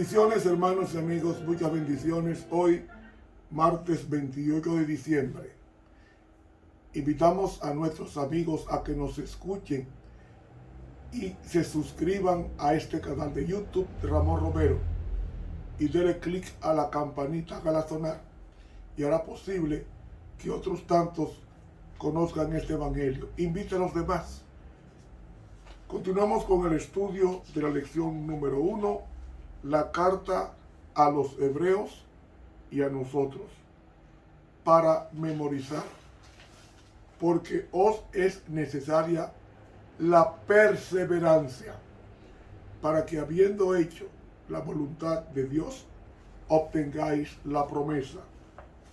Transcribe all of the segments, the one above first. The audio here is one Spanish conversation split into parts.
Bendiciones, hermanos y amigos, muchas bendiciones. Hoy, martes 28 de diciembre, invitamos a nuestros amigos a que nos escuchen y se suscriban a este canal de YouTube de Ramón Romero y denle clic a la campanita, hágala sonar, y hará posible que otros tantos conozcan este evangelio. Invite a los demás. Continuamos con el estudio de la lección número 1, la carta a los hebreos y a nosotros, para memorizar, porque os es necesaria la perseverancia, para que habiendo hecho la voluntad de Dios, obtengáis la promesa.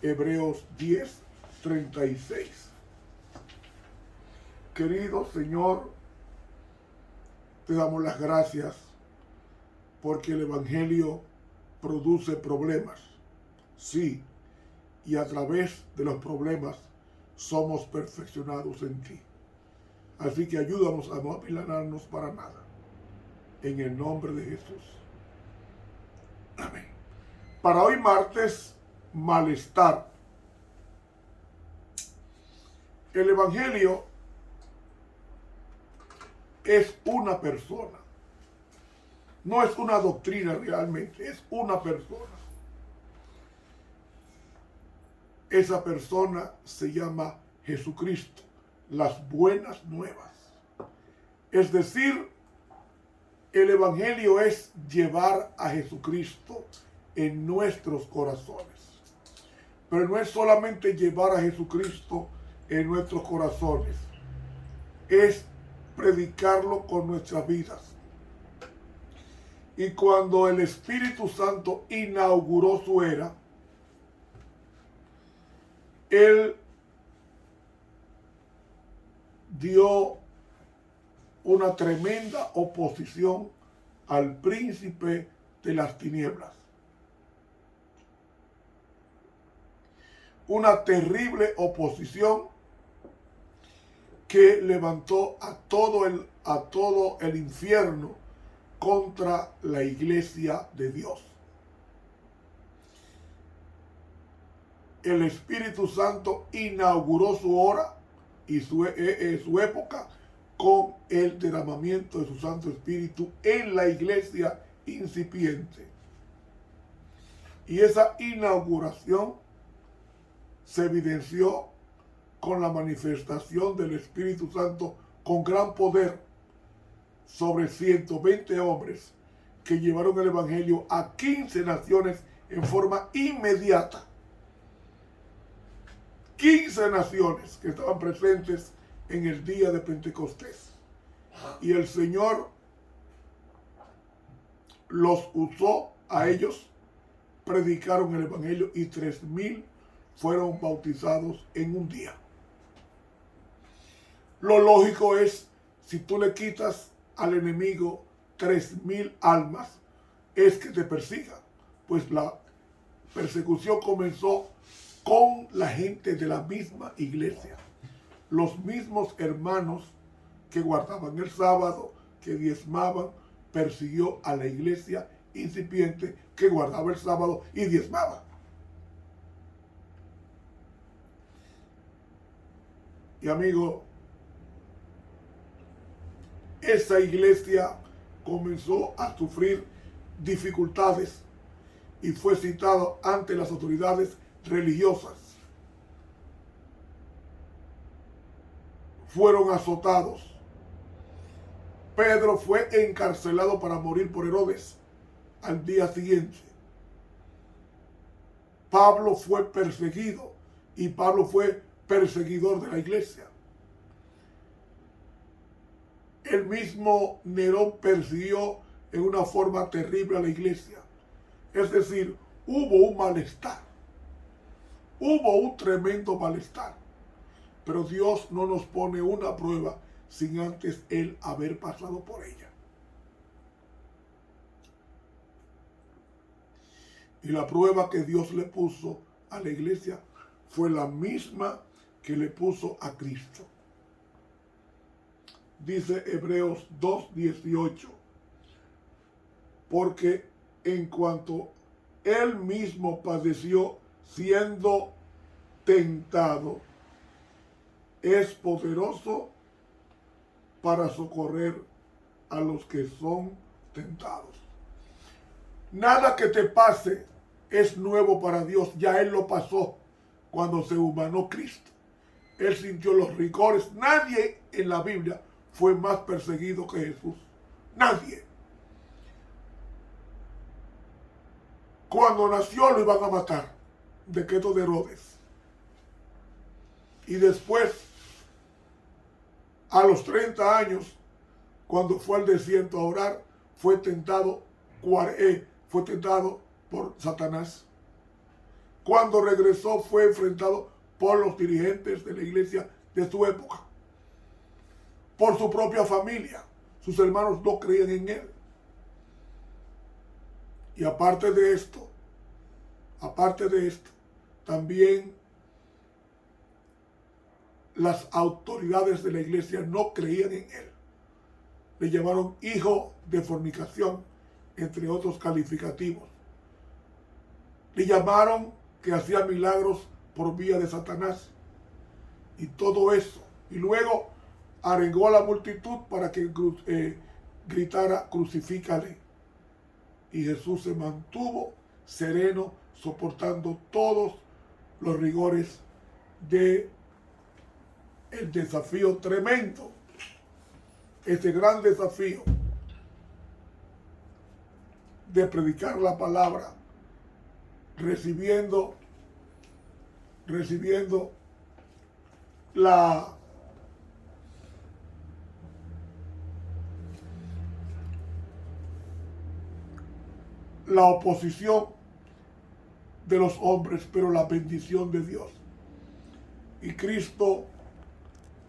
Hebreos 10:36. Querido Señor, te damos las gracias porque el Evangelio produce problemas. Sí, y a través de los problemas somos perfeccionados en ti. Así que ayúdanos a no amilanarnos para nada. En el nombre de Jesús. Amén. Para hoy martes, malestar. El Evangelio es una persona. No es una doctrina realmente, es una persona. Esa persona se llama Jesucristo, las buenas nuevas. Es decir, el Evangelio es llevar a Jesucristo en nuestros corazones. Pero no es solamente llevar a Jesucristo en nuestros corazones, es predicarlo con nuestras vidas. Y cuando el Espíritu Santo inauguró su era, Él dio una tremenda oposición al príncipe de las tinieblas. Una terrible oposición que levantó a todo el infierno contra la iglesia de Dios. El Espíritu Santo inauguró su hora y su época con el derramamiento de su Santo Espíritu en la iglesia incipiente. Y esa inauguración se evidenció con la manifestación del Espíritu Santo con gran poder sobre 120 hombres que llevaron el Evangelio a 15 naciones en forma inmediata. 15 naciones que estaban presentes en el día de Pentecostés. Y el Señor los usó a ellos, predicaron el Evangelio y 3,000 fueron bautizados en un día. Lo lógico es, si tú le quitas al enemigo 3,000 almas, es que te persiga. Pues la persecución comenzó con la gente de la misma iglesia. Los mismos hermanos que guardaban el sábado, que diezmaban, persiguió a la iglesia incipiente que guardaba el sábado y diezmaba. Y amigo, esa iglesia comenzó a sufrir dificultades y fue citado ante las autoridades religiosas. Fueron azotados. Pedro fue encarcelado para morir por Herodes al día siguiente. Pablo fue perseguido y Pablo fue perseguidor de la iglesia. El mismo Nerón persiguió en una forma terrible a la iglesia. Es decir, hubo un malestar. Hubo un tremendo malestar. Pero Dios no nos pone una prueba sin antes Él haber pasado por ella. Y la prueba que Dios le puso a la iglesia fue la misma que le puso a Cristo. Dice Hebreos 2:18, porque en cuanto él mismo padeció siendo tentado, es poderoso para socorrer a los que son tentados. Nada que te pase es nuevo para Dios. Ya Él lo pasó cuando se humanó Cristo. Él sintió los rigores. Nadie en la Biblia fue más perseguido que Jesús. Nadie. Cuando nació lo iban a matar. Decreto de Herodes. Y después, a los 30 años, cuando fue al desierto a orar, fue tentado por Satanás. Cuando regresó fue enfrentado por los dirigentes de la iglesia de su época, por su propia familia. Sus hermanos no creían en él. Y aparte de esto, también las autoridades de la iglesia no creían en él. Le llamaron hijo de fornicación, entre otros calificativos. Le llamaron que hacía milagros por vía de Satanás. Y todo eso. Y luego arengó a la multitud para que gritara, crucifícale. Y Jesús se mantuvo sereno, soportando todos los rigores de el desafío tremendo. Ese gran desafío de predicar la palabra, recibiendo la oposición de los hombres, pero la bendición de Dios. Y Cristo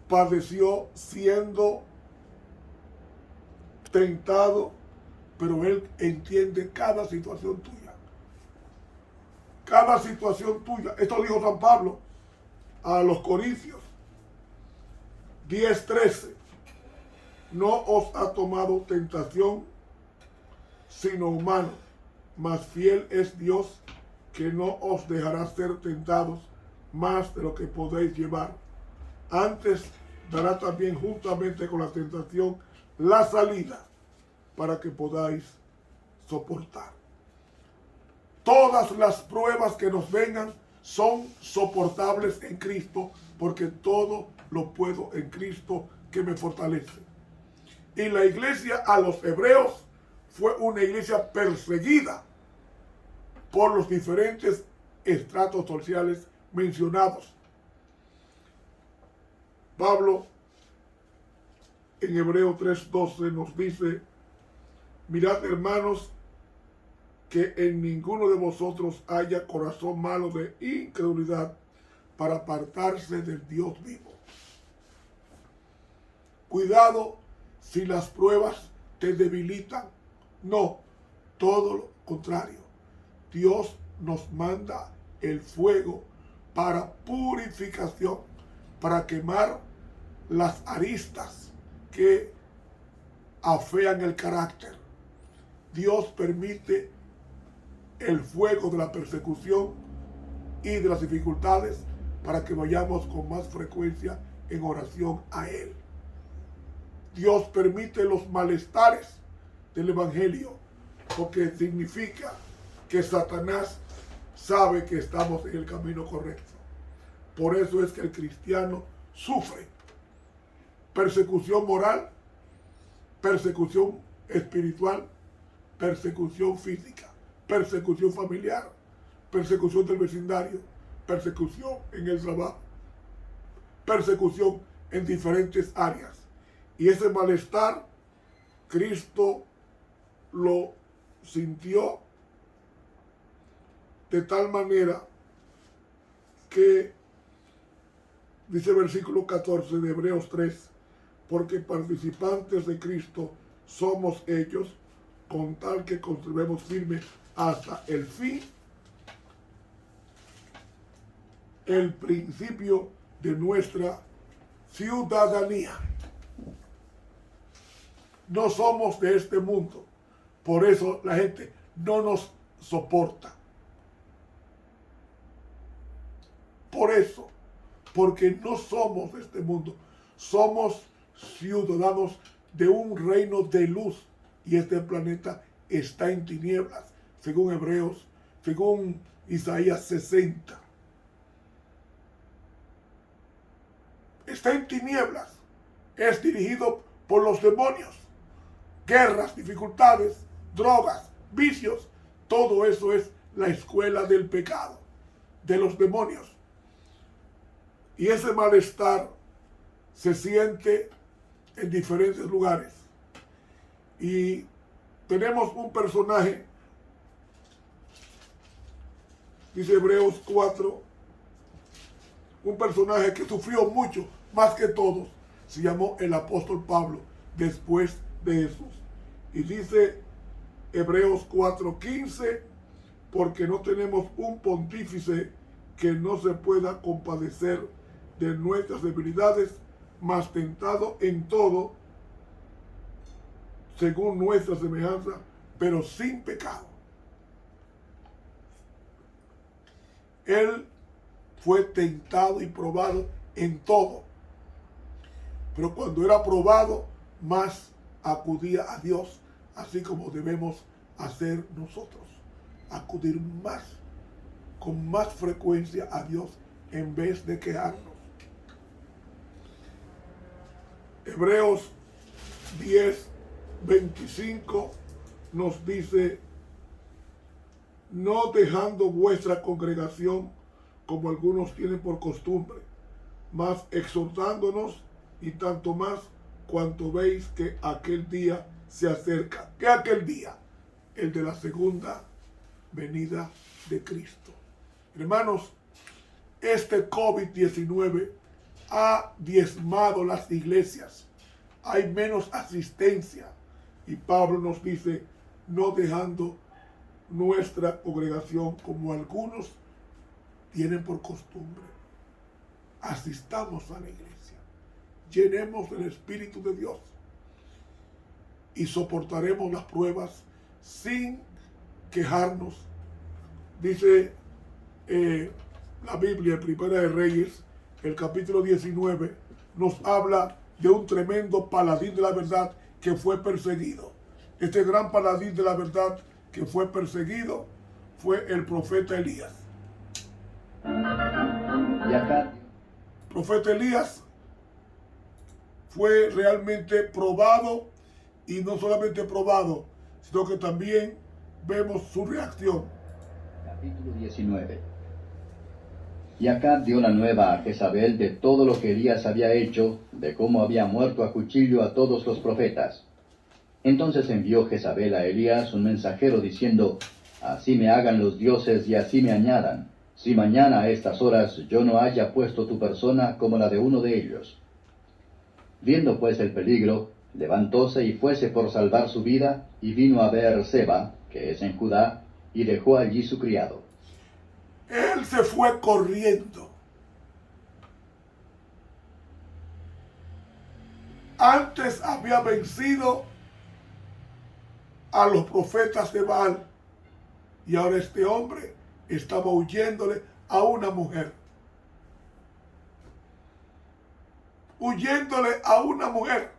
padeció siendo tentado, pero Él entiende cada situación tuya. Cada situación tuya. Esto dijo San Pablo a los Corintios 10:13. No os ha tomado tentación sino humano, mas fiel es Dios, que no os dejará ser tentados más de lo que podéis llevar. Antes dará también juntamente con la tentación la salida para que podáis soportar. Todas las pruebas que nos vengan son soportables en Cristo, porque todo lo puedo en Cristo que me fortalece. Y la iglesia a los hebreos fue una iglesia perseguida por los diferentes estratos sociales mencionados. Pablo en Hebreos 3:12 nos dice: mirad, hermanos, que en ninguno de vosotros haya corazón malo de incredulidad para apartarse del Dios vivo. Cuidado si las pruebas te debilitan. No, todo lo contrario. Dios nos manda el fuego para purificación, para quemar las aristas que afean el carácter. Dios permite el fuego de la persecución y de las dificultades para que vayamos con más frecuencia en oración a Él. Dios permite los malestares del Evangelio, porque significa que Satanás sabe que estamos en el camino correcto. Por eso es que el cristiano sufre persecución moral, persecución espiritual, persecución física, persecución familiar, persecución del vecindario, persecución en el trabajo, persecución en diferentes áreas. Y ese malestar, Cristo lo sintió de tal manera que, dice el versículo 14 de Hebreos 3, porque participantes de Cristo somos ellos, con tal que conservemos firme hasta el fin el principio de nuestra ciudadanía. No somos de este mundo. Por eso la gente no nos soporta. Por eso, porque no somos de este mundo, somos ciudadanos de un reino de luz y este planeta está en tinieblas, según Hebreos, según Isaías 60. Está en tinieblas, es dirigido por los demonios. Guerras, dificultades, drogas, vicios, todo eso es la escuela del pecado, de los demonios. Y ese malestar se siente en diferentes lugares. Y tenemos un personaje, dice Hebreos 4, un personaje que sufrió mucho, más que todos, se llamó el apóstol Pablo, después de Jesús. Y dice Hebreos 4:15, porque no tenemos un pontífice que no se pueda compadecer de nuestras debilidades, mas tentado en todo, según nuestra semejanza, pero sin pecado. Él fue tentado y probado en todo, pero cuando era probado, más acudía a Dios, así como debemos hacer nosotros, acudir más, con más frecuencia a Dios en vez de quejarnos. Hebreos 10:25 nos dice: no dejando vuestra congregación como algunos tienen por costumbre, mas exhortándonos, y tanto más cuanto veis que aquel día se acerca. ¿Qué aquel día? El de la segunda venida de Cristo. Hermanos, este COVID-19 ha diezmado las iglesias. Hay menos asistencia. Y Pablo nos dice: no dejando nuestra congregación como algunos tienen por costumbre. Asistamos a la iglesia, llenemos el Espíritu de Dios y soportaremos las pruebas sin quejarnos. Dice la Biblia, en Primera de Reyes, el capítulo 19, nos habla de un tremendo paladín de la verdad que fue perseguido. Este gran paladín de la verdad que fue perseguido fue el profeta Elías. Y acá, El profeta Elías fue realmente probado, y no solamente probado, sino que también vemos su reacción. capítulo 19. Y Acab dio la nueva a Jezabel de todo lo que Elías había hecho, de cómo había muerto a cuchillo a todos los profetas. Entonces envió Jezabel a Elías un mensajero diciendo: así me hagan los dioses y así me añadan, si mañana a estas horas yo no haya puesto tu persona como la de uno de ellos. Viendo pues el peligro, levantóse y fuese por salvar su vida, y vino a Beer-seba, que es en Judá, y dejó allí su criado. Él se fue corriendo. Antes había vencido a los profetas de Baal, y ahora este hombre estaba huyéndole a una mujer. Huyéndole a una mujer.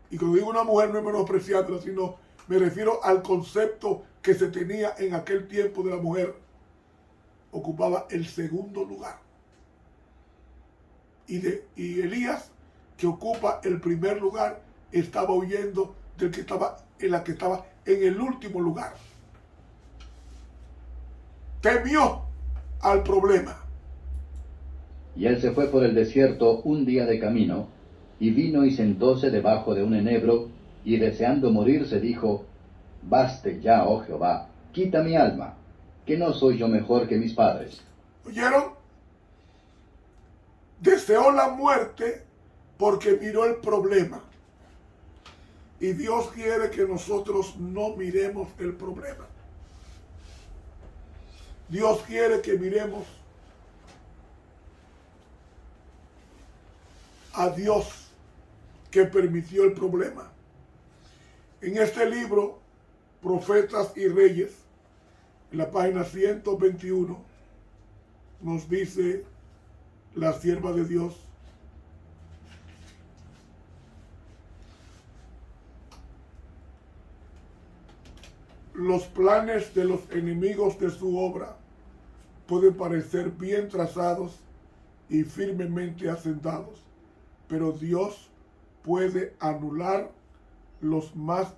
Y cuando digo una mujer no es menospreciándola, sino me refiero al concepto que se tenía en aquel tiempo de la mujer. Ocupaba el segundo lugar. Y Elías, que ocupa el primer lugar, estaba huyendo del que estaba en el último lugar. Temió al problema. Y él se fue por el desierto un día de camino, y vino y sentóse debajo de un enebro, y deseando morirse dijo: baste ya, oh Jehová, quita mi alma, que no soy yo mejor que mis padres. ¿Oyeron? Deseó la muerte porque miró el problema. Y Dios quiere que nosotros no miremos el problema. Dios quiere que miremos a Dios que permitió el problema. En este libro Profetas y Reyes, en la página 121, nos dice la sierva de Dios: los planes de los enemigos de su obra pueden parecer bien trazados y firmemente asentados, pero Dios puede anular los más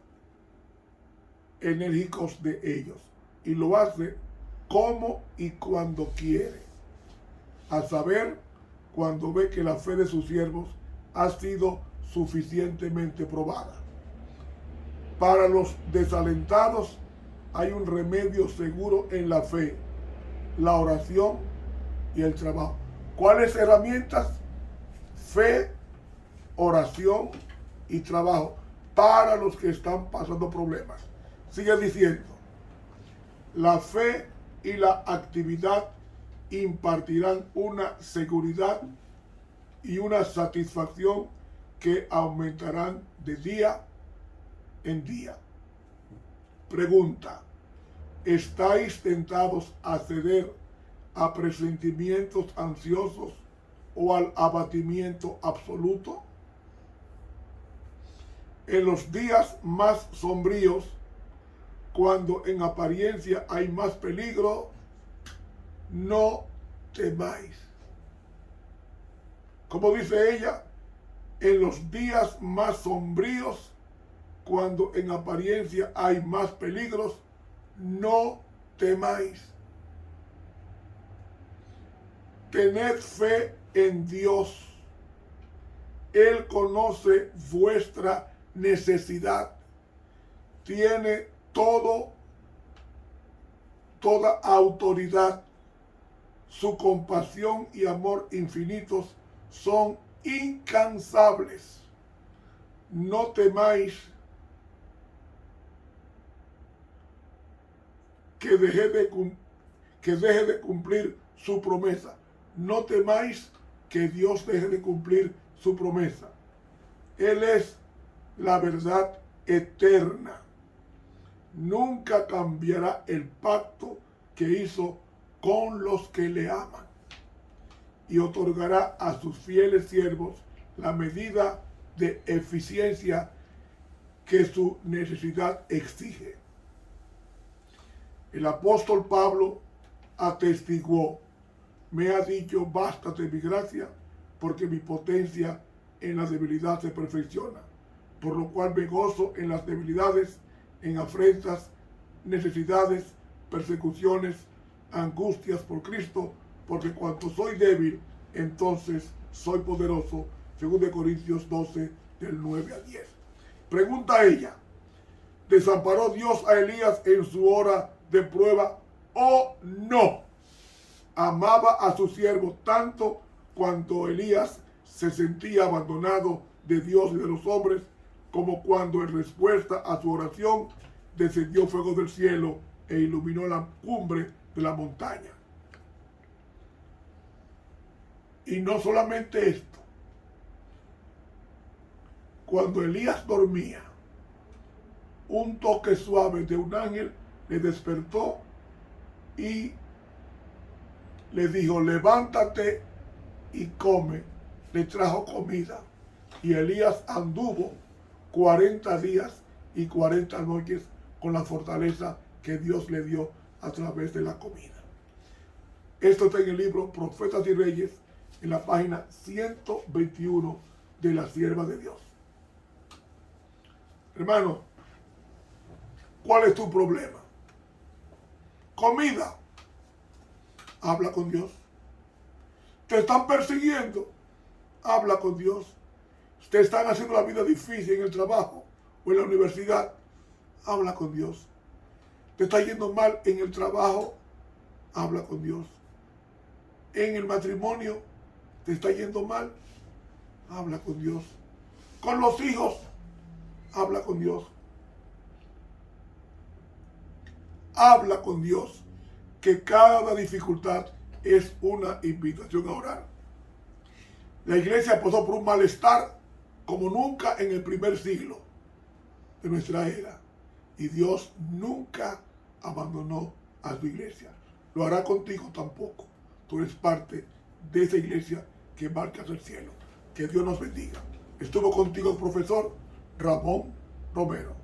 enérgicos de ellos, y lo hace como y cuando quiere, a saber, cuando ve que la fe de sus siervos ha sido suficientemente probada. Para los desalentados hay un remedio seguro en la fe, la oración y el trabajo. ¿Cuáles herramientas? Fe, oración y trabajo para los que están pasando problemas. Sigue diciendo: la fe y la actividad impartirán una seguridad y una satisfacción que aumentarán de día en día. Pregunta: ¿estáis tentados a ceder a presentimientos ansiosos o al abatimiento absoluto? En los días más sombríos, cuando en apariencia hay más peligro, no temáis. Como dice ella, en los días más sombríos, cuando en apariencia hay más peligros, no temáis. Tened fe en Dios. Él conoce vuestra necesidad. Tiene toda autoridad. Su compasión y amor infinitos son incansables. No temáis que deje de cumplir su promesa. No temáis que Dios deje de cumplir su promesa. Él es la verdad eterna. Nunca cambiará el pacto que hizo con los que le aman, y otorgará a sus fieles siervos la medida de eficiencia que su necesidad exige. El apóstol Pablo atestiguó: me ha dicho, bástate mi gracia, porque mi potencia en la debilidad se perfecciona. Por lo cual me gozo en las debilidades, en afrentas, necesidades, persecuciones, angustias por Cristo, porque cuando soy débil, entonces soy poderoso. 2 Corintios 12, del 9 al 10. Pregunta ella: ¿desamparó Dios a Elías en su hora de prueba o no? Amaba a su siervo tanto cuando Elías se sentía abandonado de Dios y de los hombres, como cuando en respuesta a su oración descendió fuego del cielo e iluminó la cumbre de la montaña. Y no solamente esto, cuando Elías dormía, un toque suave de un ángel le despertó y le dijo: levántate y come. Le trajo comida, y Elías anduvo 40 días y 40 noches con la fortaleza que Dios le dio a través de la comida. Esto está en el libro Profetas y Reyes, en la página 121 de la sierva de Dios. Hermano, ¿cuál es tu problema? Comida. Habla con Dios. Te están persiguiendo. Habla con Dios. Te están haciendo la vida difícil en el trabajo o en la universidad. Habla con Dios. Te está yendo mal en el trabajo. Habla con Dios. En el matrimonio te está yendo mal. Habla con Dios. Con los hijos. Habla con Dios. Habla con Dios. Que cada dificultad es una invitación a orar. La iglesia pasó por un malestar como nunca en el primer siglo de nuestra era. Y Dios nunca abandonó a su iglesia. Lo hará contigo tampoco. Tú eres parte de esa iglesia que marcha hacia el cielo. Que Dios nos bendiga. Estuvo contigo el profesor Ramón Romero.